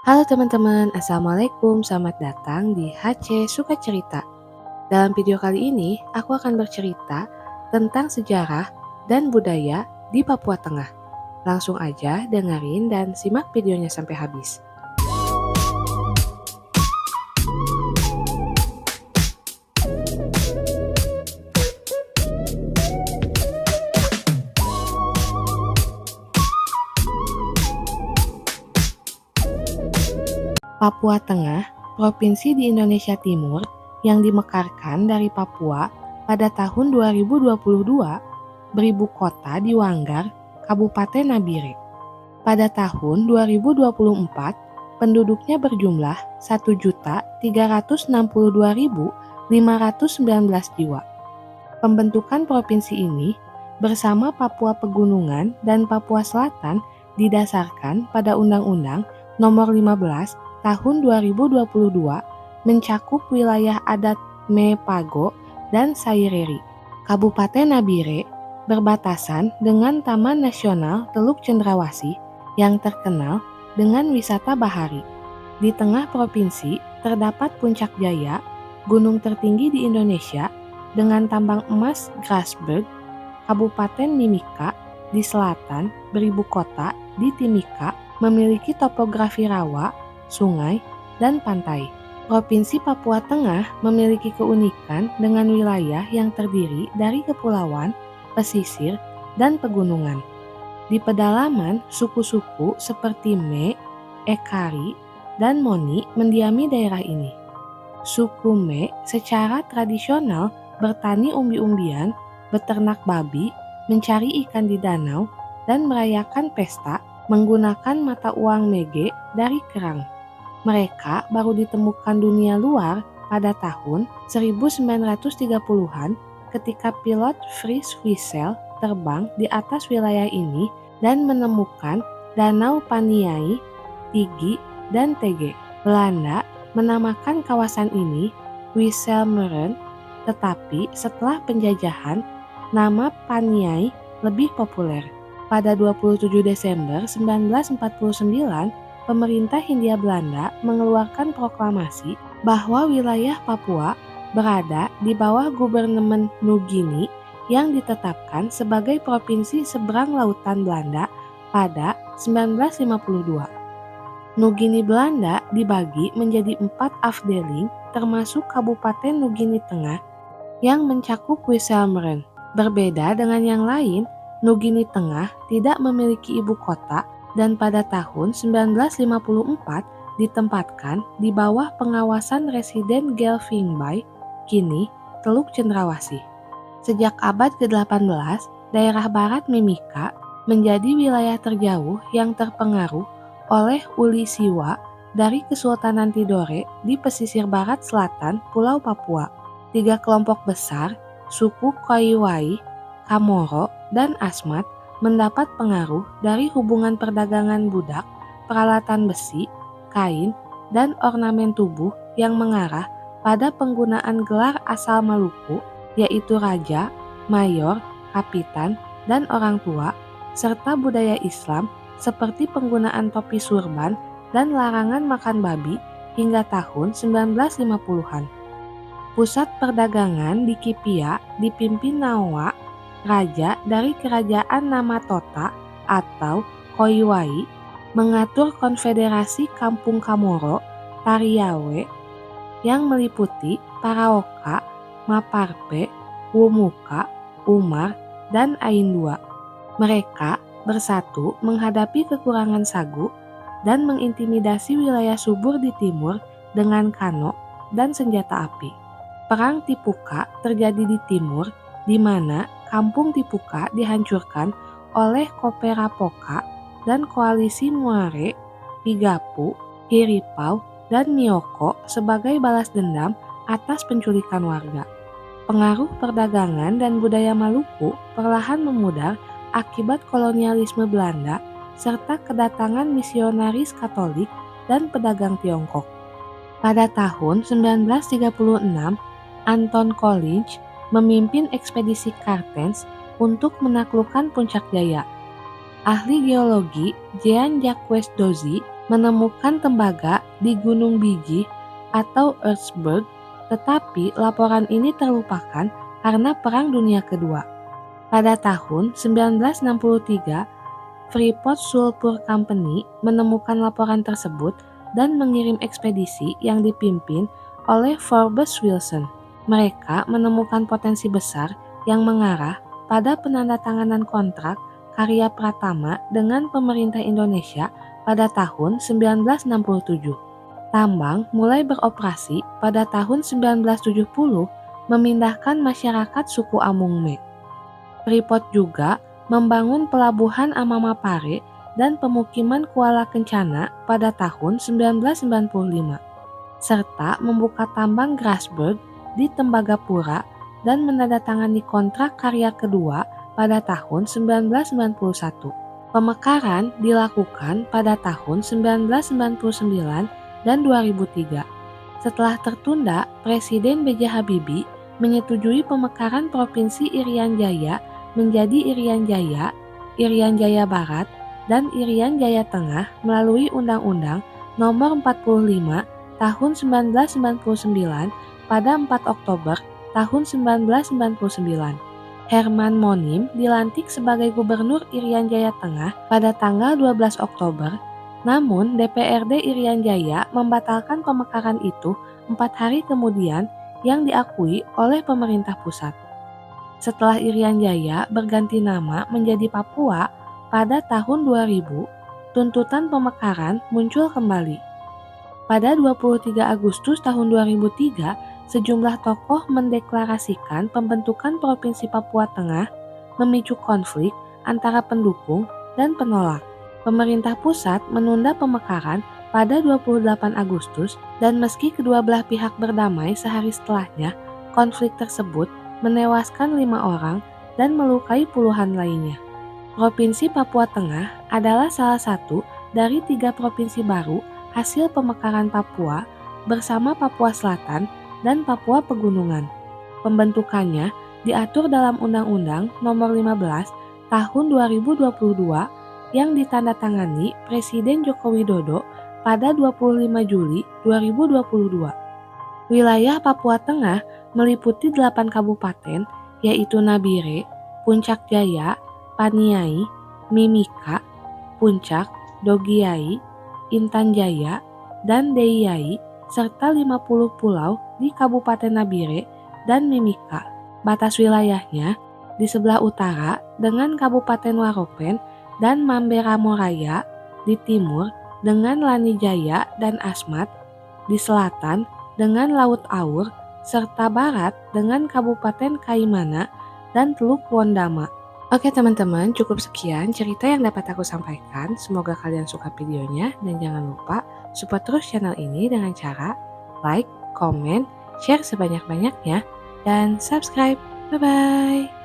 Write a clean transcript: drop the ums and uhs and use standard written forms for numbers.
Halo teman-teman, Assalamualaikum, selamat datang di HC Suka Cerita. Dalam video kali ini, aku akan bercerita tentang sejarah dan budaya di Papua Tengah. Langsung aja dengerin dan simak videonya sampai habis. Papua Tengah, provinsi di Indonesia Timur yang dimekarkan dari Papua pada tahun 2022, beribu kota di Wanggar, Kabupaten Nabire. Pada tahun 2024, penduduknya berjumlah 1.362.519 jiwa. Pembentukan provinsi ini bersama Papua Pegunungan dan Papua Selatan didasarkan pada Undang-Undang Nomor 15 Tahun 2022 mencakup wilayah adat Mepago dan Saireri. Kabupaten Nabire berbatasan dengan Taman Nasional Teluk Cendrawasih yang terkenal dengan wisata bahari. Di tengah provinsi terdapat Puncak Jaya, gunung tertinggi di Indonesia dengan tambang emas Grasberg, Kabupaten Mimika di selatan beribu kota di Timika memiliki topografi rawa, sungai, dan pantai. Provinsi Papua Tengah memiliki keunikan dengan wilayah yang terdiri dari kepulauan, pesisir, dan pegunungan. Di pedalaman, suku-suku seperti Me, Ekari, dan Moni mendiami daerah ini. Suku Me secara tradisional bertani umbi-umbian, beternak babi, mencari ikan di danau, dan merayakan pesta menggunakan mata uang Mege dari kerang. Mereka baru ditemukan dunia luar pada tahun 1930-an ketika pilot Fritz Wiesel terbang di atas wilayah ini dan menemukan Danau Paniai, Tigi, dan Tege. Belanda menamakan kawasan ini Wisselmeren, tetapi setelah penjajahan, nama Paniai lebih populer. Pada 27 Desember 1949, pemerintah Hindia Belanda mengeluarkan proklamasi bahwa wilayah Papua berada di bawah Gubernemen Nugini yang ditetapkan sebagai provinsi seberang lautan Belanda pada 1952. Nugini Belanda dibagi menjadi 4 afdeling termasuk Kabupaten Nugini Tengah yang mencakup Wisselmeren. Berbeda dengan yang lain, Nugini Tengah tidak memiliki ibu kota dan pada tahun 1954 ditempatkan di bawah pengawasan Residen Gelfingbai, kini Teluk Cendrawasih. Sejak abad ke-18, daerah barat Mimika menjadi wilayah terjauh yang terpengaruh oleh Uli Siwa dari Kesultanan Tidore di pesisir barat selatan Pulau Papua. 3 kelompok besar, suku Koiwai, Kamoro, dan Asmat mendapat pengaruh dari hubungan perdagangan budak, peralatan besi, kain, dan ornamen tubuh yang mengarah pada penggunaan gelar asal Maluku, yaitu raja, mayor, kapitan, dan orang tua, serta budaya Islam seperti penggunaan topi surban dan larangan makan babi hingga tahun 1950-an. Pusat perdagangan di Kipia dipimpin Nawa, raja dari kerajaan Namatota atau Koiwai, mengatur konfederasi Kampung Kamoro, Tariawe, yang meliputi Paraoka, Maparpe, Wumuka, Umar, dan Aindua. Mereka bersatu menghadapi kekurangan sagu dan mengintimidasi wilayah subur di timur dengan kano dan senjata api. Perang Tipuka terjadi di timur, di mana Kampung Tipuka dihancurkan oleh Koperapoka dan koalisi Muare, Pigapu, Hiripau, dan Miyoko sebagai balas dendam atas penculikan warga. Pengaruh perdagangan dan budaya Maluku perlahan memudar akibat kolonialisme Belanda serta kedatangan misionaris Katolik dan pedagang Tiongkok. Pada tahun 1936, Anton Coolidge memimpin ekspedisi Kartens untuk menaklukkan Puncak Jaya. Ahli geologi Jean-Jacques Dozy menemukan tembaga di Gunung Biji atau Erzberg, tetapi laporan ini terlupakan karena Perang Dunia Kedua. Pada tahun 1963, Freeport Sulphur Company menemukan laporan tersebut dan mengirim ekspedisi yang dipimpin oleh Forbes Wilson. Mereka menemukan potensi besar yang mengarah pada penandatanganan kontrak karya Pratama dengan pemerintah Indonesia pada tahun 1967. Tambang mulai beroperasi pada tahun 1970, memindahkan masyarakat suku Amungme. Freeport juga membangun pelabuhan Amamapare dan pemukiman Kuala Kencana pada tahun 1995, serta membuka tambang Grasberg di Tembagapura dan menandatangani kontrak karya kedua pada tahun 1991. Pemekaran dilakukan pada tahun 1999 dan 2003. Setelah tertunda, Presiden B.J. Habibie menyetujui pemekaran Provinsi Irian Jaya menjadi Irian Jaya, Irian Jaya Barat, dan Irian Jaya Tengah melalui Undang-Undang Nomor 45 Tahun 1999 pada 4 Oktober tahun 1999. Herman Monim dilantik sebagai Gubernur Irian Jaya Tengah pada tanggal 12 Oktober, namun DPRD Irian Jaya membatalkan pemekaran itu 4 hari kemudian yang diakui oleh pemerintah pusat. Setelah Irian Jaya berganti nama menjadi Papua pada tahun 2000, tuntutan pemekaran muncul kembali. Pada 23 Agustus tahun 2003, sejumlah tokoh mendeklarasikan pembentukan Provinsi Papua Tengah, memicu konflik antara pendukung dan penolak. Pemerintah pusat menunda pemekaran pada 28 Agustus dan meski kedua belah pihak berdamai sehari setelahnya, konflik tersebut menewaskan 5 orang dan melukai puluhan lainnya. Provinsi Papua Tengah adalah salah satu dari 3 provinsi baru hasil pemekaran Papua bersama Papua Selatan dan Papua Pegunungan. Pembentukannya diatur dalam Undang-Undang Nomor 15 Tahun 2022 yang ditandatangani Presiden Joko Widodo pada 25 Juli 2022. Wilayah Papua Tengah meliputi 8 kabupaten, yaitu Nabire, Puncak Jaya, Paniai, Mimika, Puncak, Dogiai, Intan Jaya, dan Deiyai, serta 50 pulau di Kabupaten Nabire dan Mimika. Batas wilayahnya di sebelah utara dengan Kabupaten Waropen dan Mamberamoraya, di timur dengan Lanijaya dan Asmat, di selatan dengan Laut Aur, serta barat dengan Kabupaten Kaimana dan Teluk Wondama. Oke teman-teman, cukup sekian cerita yang dapat aku sampaikan. Semoga kalian suka videonya dan jangan lupa support terus channel ini dengan cara like, komen, share sebanyak-banyaknya, dan subscribe. Bye-bye!